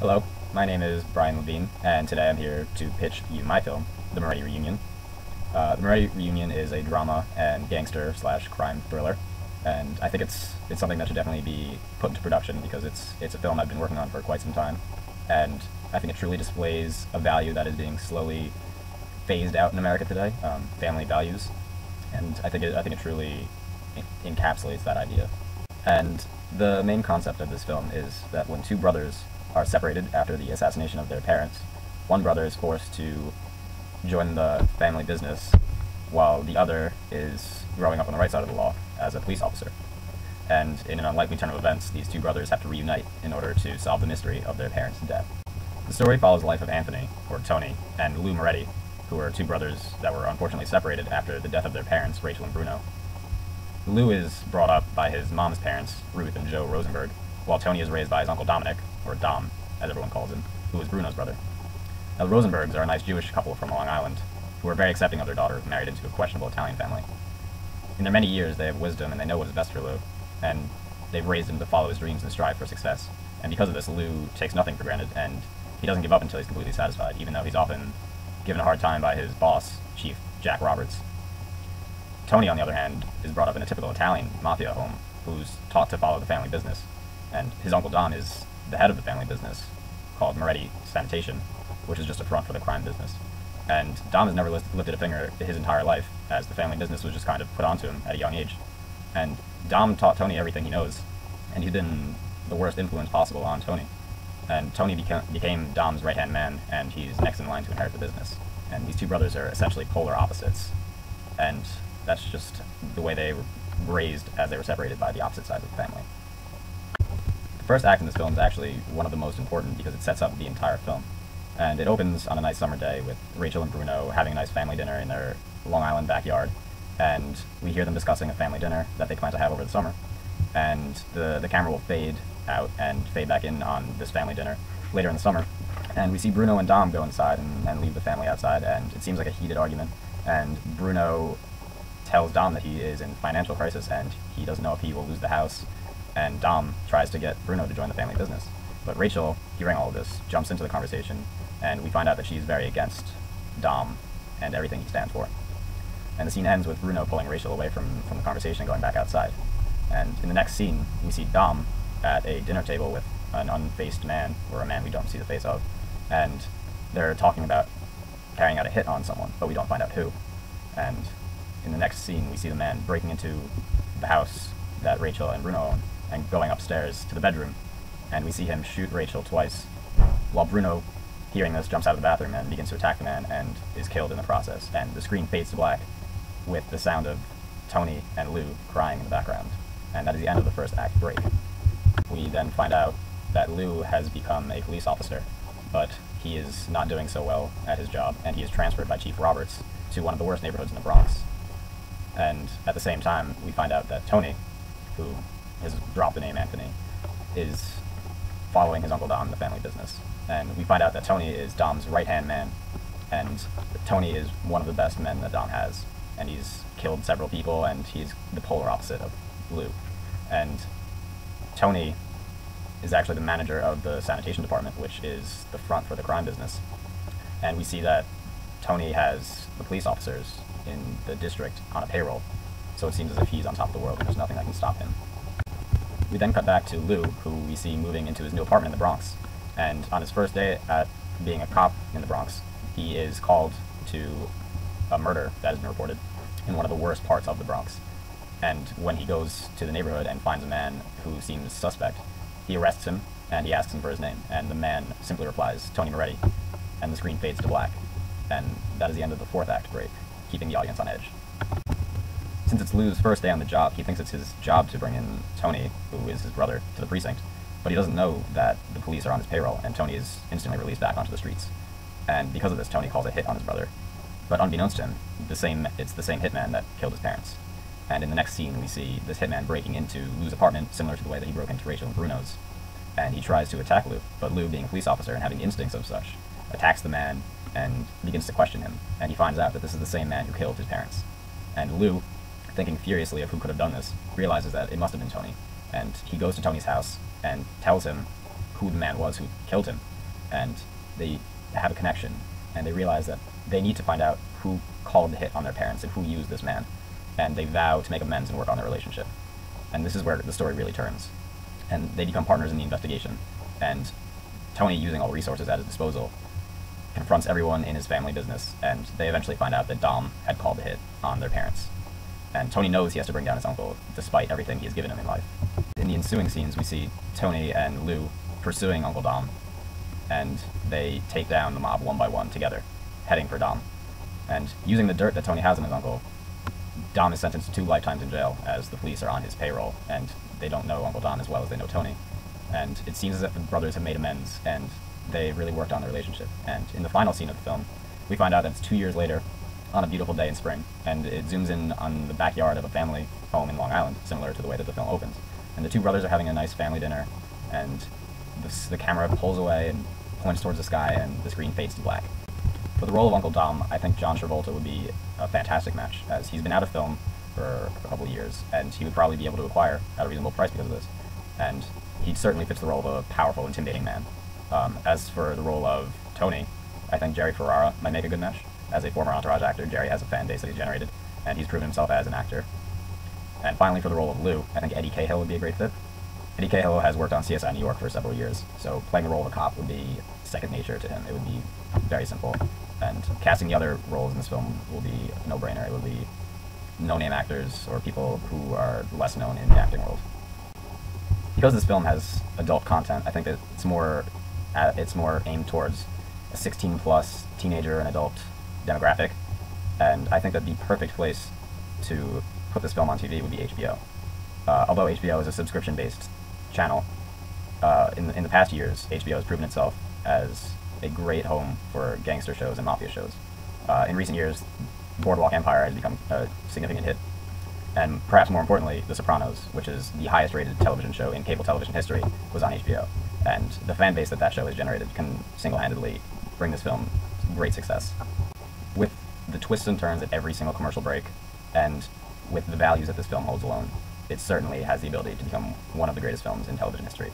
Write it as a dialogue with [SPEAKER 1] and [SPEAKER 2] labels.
[SPEAKER 1] Hello, my name is Bryan Levine, and today I'm here to pitch you my film, The Moretti Reunion. The Moretti Reunion is a drama and gangster/crime thriller, and I think it's something that should definitely be put into production because it's a film I've been working on for quite some time, and I think it truly displays a value that is being slowly phased out in America today, family values, and I think it truly encapsulates that idea. And the main concept of this film is that when two brothers are separated after the assassination of their parents, one brother is forced to join the family business while the other is growing up on the right side of the law as a police officer. And in an unlikely turn of events, these two brothers have to reunite in order to solve the mystery of their parents' death. The story follows the life of Anthony, or Tony, and Lou Moretti, who are two brothers that were unfortunately separated after the death of their parents, Rachel and Bruno. Lou is brought up by his mom's parents, Ruth and Joe Rosenberg, while Tony is raised by his uncle Dominic, or Dom, as everyone calls him, who is Bruno's brother. Now, the Rosenbergs are a nice Jewish couple from Long Island, who are very accepting of their daughter, married into a questionable Italian family. In their many years, they have wisdom and they know what is best for Lou, and they've raised him to follow his dreams and strive for success. And because of this, Lou takes nothing for granted, and he doesn't give up until he's completely satisfied, even though he's often given a hard time by his boss, Chief Jack Roberts. Tony, on the other hand, is brought up in a typical Italian mafia home, who's taught to follow the family business, and his uncle Dom is the head of the family business, called Moretti Sanitation, which is just a front for the crime business. And Dom has never lifted a finger his entire life, as the family business was just kind of put onto him at a young age. And Dom taught Tony everything he knows, and he's been the worst influence possible on Tony. And Tony became Dom's right-hand man, and he's next in line to inherit the business. And these two brothers are essentially polar opposites, and that's just the way they were raised as they were separated by the opposite sides of the family. The first act in this film is actually one of the most important because it sets up the entire film. And it opens on a nice summer day with Rachel and Bruno having a nice family dinner in their Long Island backyard. And we hear them discussing a family dinner that they plan to have over the summer. And the camera will fade out and fade back in on this family dinner later in the summer. And we see Bruno and Dom go inside and leave the family outside, and it seems like a heated argument. And Bruno tells Dom that he is in financial crisis and he doesn't know if he will lose the house. And Dom tries to get Bruno to join the family business. But Rachel, hearing all of this, jumps into the conversation, and we find out that she's very against Dom and everything he stands for. And the scene ends with Bruno pulling Rachel away from the conversation and going back outside. And in the next scene, we see Dom at a dinner table with an unfaced man, or a man we don't see the face of, and they're talking about carrying out a hit on someone, but we don't find out who. And in the next scene, we see the man breaking into the house that Rachel and Bruno own and going upstairs to the bedroom, and we see him shoot Rachel twice, while Bruno, hearing this, jumps out of the bathroom and begins to attack the man and is killed in the process, and the screen fades to black with the sound of Tony and Lou crying in the background, and that is the end of the first act break. We then find out that Lou has become a police officer, but he is not doing so well at his job, and he is transferred by Chief Roberts to one of the worst neighborhoods in the Bronx. And at the same time, we find out that Tony, who has dropped the name Anthony, is following his uncle Dom in the family business. And we find out that Tony is Dom's right-hand man, and Tony is one of the best men that Dom has, and he's killed several people, and he's the polar opposite of Lou. And Tony is actually the manager of the sanitation department, which is the front for the crime business. And we see that Tony has the police officers in the district on a payroll, so it seems as if he's on top of the world and there's nothing that can stop him. We then cut back to Lou, who we see moving into his new apartment in the Bronx. And on his first day at being a cop in the Bronx, he is called to a murder that has been reported in one of the worst parts of the Bronx. And when he goes to the neighborhood and finds a man who seems suspect, he arrests him and he asks him for his name, and the man simply replies, "Tony Moretti," and the screen fades to black. And that is the end of the fourth act break, keeping the audience on edge. Since it's Lou's first day on the job, he thinks it's his job to bring in Tony, who is his brother, to the precinct, but he doesn't know that the police are on his payroll, and Tony is instantly released back onto the streets. And because of this, Tony calls a hit on his brother. But unbeknownst to him, it's the same hitman that killed his parents. And in the next scene, we see this hitman breaking into Lou's apartment, similar to the way that he broke into Rachel and Bruno's. And he tries to attack Lou, but Lou, being a police officer and having the instincts of such, attacks the man and begins to question him. And he finds out that this is the same man who killed his parents. And Lou, thinking furiously of who could have done this, realizes that it must have been Tony. And he goes to Tony's house and tells him who the man was who killed him, and they have a connection, and they realize that they need to find out who called the hit on their parents and who used this man, and they vow to make amends and work on their relationship. And this is where the story really turns, and they become partners in the investigation, and Tony, using all resources at his disposal, confronts everyone in his family business, and they eventually find out that Dom had called the hit on their parents. And Tony knows he has to bring down his uncle, despite everything he has given him in life. In the ensuing scenes, we see Tony and Lou pursuing Uncle Dom, and they take down the mob one by one together, heading for Dom. And using the dirt that Tony has on his uncle, Dom is sentenced to 2 lifetimes in jail, as the police are on his payroll, and they don't know Uncle Dom as well as they know Tony. And it seems as if the brothers have made amends, and they really worked on their relationship. And in the final scene of the film, we find out that it's 2 years later, on a beautiful day in spring, and it zooms in on the backyard of a family home in Long Island, similar to the way that the film opens. And the 2 brothers are having a nice family dinner, and the camera pulls away and points towards the sky, and the screen fades to black. For the role of Uncle Dom, I think John Travolta would be a fantastic match, as he's been out of film for a couple of years, and he would probably be able to acquire at a reasonable price because of this. And he certainly fits the role of a powerful, intimidating man. As for the role of Tony, I think Jerry Ferrara might make a good match. As a former Entourage actor, Jerry has a fan base that he's generated, and he's proven himself as an actor. And finally, for the role of Lou, I think Eddie Cahill would be a great fit. Eddie Cahill has worked on CSI New York for several years, so playing the role of a cop would be second nature to him. It would be very simple. And casting the other roles in this film will be a no-brainer. It will be no-name actors or people who are less known in the acting world. Because this film has adult content, I think that it's more aimed towards a 16-plus teenager and adult demographic, and I think that the perfect place to put this film on TV would be HBO. Although HBO is a subscription-based channel, in the past years, HBO has proven itself as a great home for gangster shows and mafia shows. In recent years, Boardwalk Empire has become a significant hit, and perhaps more importantly, The Sopranos, which is the highest-rated television show in cable television history, was on HBO. And the fan base that show has generated can single-handedly bring this film great success. With the twists and turns at every single commercial break, and with the values that this film holds alone, it certainly has the ability to become one of the greatest films in television history.